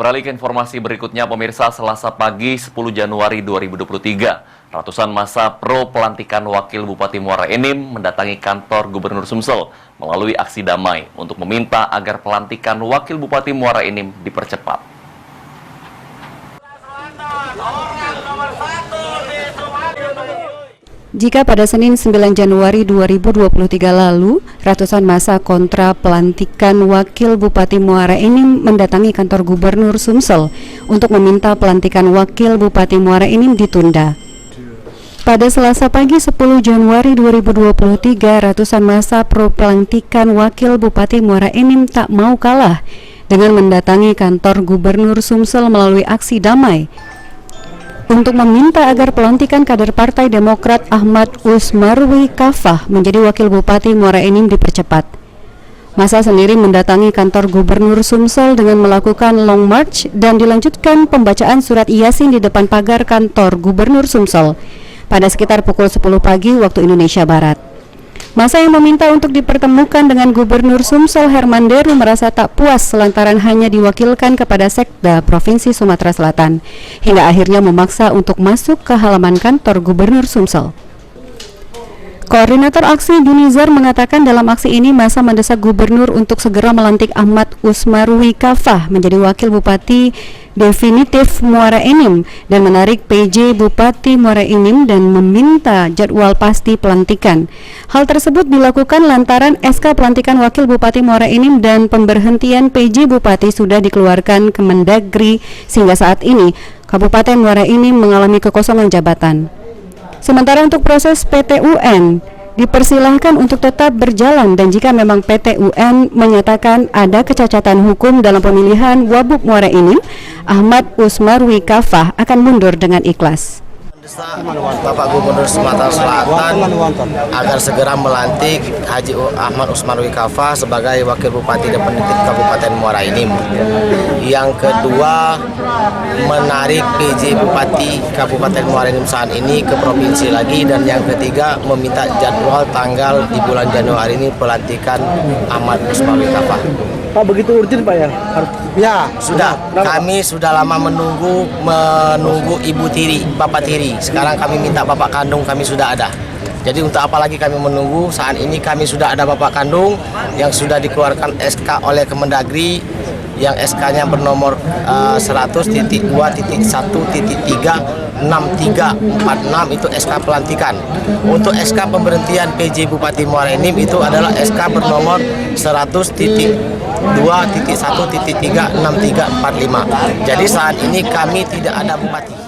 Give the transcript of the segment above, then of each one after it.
beralih ke informasi berikutnya, pemirsa. Selasa pagi 10 Januari 2023, ratusan massa pro pelantikan Wakil Bupati Muara Enim mendatangi kantor Gubernur Sumsel melalui aksi damai untuk meminta agar pelantikan Wakil Bupati Muara Enim dipercepat. Jika pada Senin 9 Januari 2023 lalu, ratusan massa kontra pelantikan Wakil Bupati Muara Enim mendatangi kantor Gubernur Sumsel untuk meminta pelantikan Wakil Bupati Muara Enim ditunda. Pada Selasa pagi 10 Januari 2023, ratusan massa pro pelantikan Wakil Bupati Muara Enim tak mau kalah dengan mendatangi kantor Gubernur Sumsel melalui aksi damai untuk meminta agar pelantikan kader Partai Demokrat Ahmad Usmarwi Kafah menjadi Wakil Bupati Muara Enim dipercepat. Massa sendiri mendatangi kantor Gubernur Sumsel dengan melakukan long march dan dilanjutkan pembacaan surat Yasin di depan pagar kantor Gubernur Sumsel pada sekitar pukul 10 pagi waktu Indonesia Barat. Massa yang meminta untuk dipertemukan dengan Gubernur Sumsel Herman Deru merasa tak puas lantaran hanya diwakilkan kepada Sekda Provinsi Sumatera Selatan, hingga akhirnya memaksa untuk masuk ke halaman kantor Gubernur Sumsel. Koordinator aksi Dunizar mengatakan dalam aksi ini massa mendesak gubernur untuk segera melantik Ahmad Usmarwi Kafah menjadi Wakil Bupati definitif Muara Enim dan menarik PJ Bupati Muara Enim dan meminta jadwal pasti pelantikan. Hal tersebut dilakukan lantaran SK pelantikan Wakil Bupati Muara Enim dan pemberhentian PJ Bupati sudah dikeluarkan Kemendagri sehingga saat ini Kabupaten Muara Enim mengalami kekosongan jabatan. Sementara untuk proses PT-UN dipersilahkan untuk tetap berjalan dan jika memang PT-UN menyatakan ada kecacatan hukum dalam pemilihan Wabub Muara Enim, Ahmad Usmarwi Kafah akan mundur dengan ikhlas. Bapak Gubernur Sumatera Selatan agar segera melantik Haji Ahmad Usmarwi Kafah sebagai Wakil Bupati definitif Kabupaten Muara Enim. Yang kedua, menarik PJ Bupati Kabupaten Muara Enim saat ini ke provinsi lagi, dan yang ketiga meminta jadwal tanggal di bulan Januari ini pelantikan Ahmad Usmarwi Kafah. Pak, begitu urgent Pak ya? Ya, sudah. Kami sudah lama menunggu Ibu Tiri, Bapak Tiri. Sekarang kami minta Bapak Kandung, kami sudah ada. Jadi untuk apa lagi kami menunggu? Saat ini kami sudah ada Bapak Kandung yang sudah dikeluarkan SK oleh Kemendagri, yang SK-nya bernomor 100.2.1.36346 itu SK pelantikan. Untuk SK pemberhentian PJ Bupati Muara Enim itu adalah SK bernomor 100.2.1.36345. Jadi saat ini kami tidak ada bupati.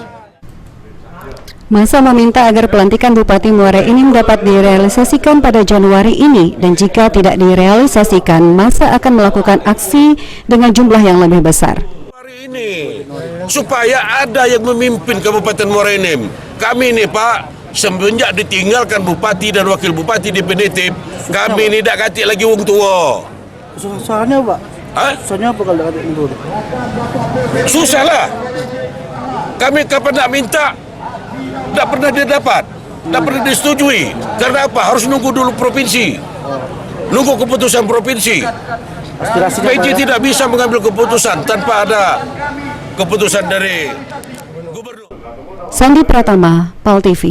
Massa meminta agar pelantikan Bupati Muara Enim dapat direalisasikan pada Januari ini dan jika tidak direalisasikan, massa akan melakukan aksi dengan jumlah yang lebih besar. Hari ini supaya ada yang memimpin Kabupaten Muara Enim. Kami ini Pak, semenjak ditinggalkan Bupati dan Wakil Bupati definitif, kami ini tidak katik lagi wong tua. Susahnya Pak? Susahnya apa kalau katik wong tua? Susah lah. Kami kapan nak minta, tidak pernah dia dapat, tidak pernah disetujui. Karena apa? Harus nunggu dulu provinsi, nunggu keputusan provinsi. PJ tidak bisa mengambil keputusan tanpa ada keputusan dari gubernur. Sandi Pratama, PAL TV.